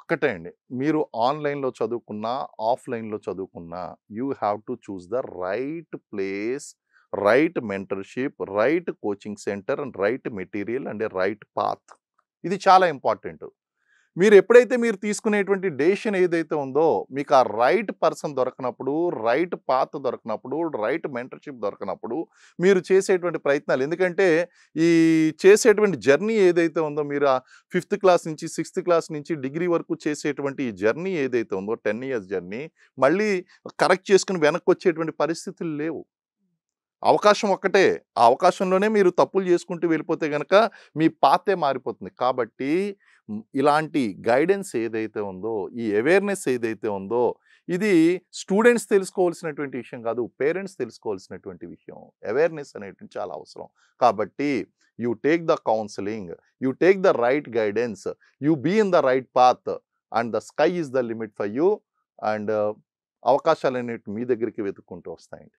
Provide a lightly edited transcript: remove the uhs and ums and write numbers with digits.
ఒక్కటే అండి. మీరు ఆన్‌లైన్‌లో చదువుకున్నా, ఆఫ్‌లైన్‌లో చదువుకున్నా, you have to choose the right place, right mentorship, right coaching centre and right material and right path. ఇది చాలా ఇంపార్టెంట్. మీరు తీసుకునేటువంటి డెసిషన్ ఏదైతే ఉందో, మీకు ఆ రైట్ పర్సన్ దొరకనప్పుడు, రైట్ పాత్ దొరకనప్పుడు, రైట్ మెంటర్‌షిప్ దొరకనప్పుడు, మీరు చేసేటువంటి ప్రయత్నాలు ఎందుకంటే, ఈ చేసేటువంటి జర్నీ ఏదైతే ఉందో, మీరు ఆ ఫిఫ్త్ క్లాస్ నుంచి, సిక్స్త్ క్లాస్ నుంచి డిగ్రీ వరకు చేసేటువంటి ఈ జర్నీ ఏదైతే ఉందో 10 ఇయర్స్ జర్నీ, మళ్ళీ కరెక్ట్ చేసుకొని వెనక్కొచ్చేటువంటి పరిస్థితులు లేవు. అవకాశం ఒక్కటే. ఆ అవకాశంలోనే మీరు తప్పులు చేసుకుంటూ వెళ్ళిపోతే గనక మీ పాతే మారిపోతుంది. కాబట్టి ఇలాంటి గైడెన్స్ ఏదైతే ఉందో, ఈ అవేర్‌నెస్ ఏదైతే ఉందో, ఇది స్టూడెంట్స్ తెలుసుకోవాల్సినటువంటి విషయం కాదు. పేరెంట్స్ తెలుసుకోవాల్సినటువంటి విషయం. అవేర్‌నెస్ అనేటువంటిది చాలా అవసరం. కాబట్టి you take the counselling, you take the right guidance, you be in the right path and the sky is the limit for you అండ్ అవకాశాలనేటివి మీ దగ్గరికి వెతుక్కుంటూ వస్తాయండి.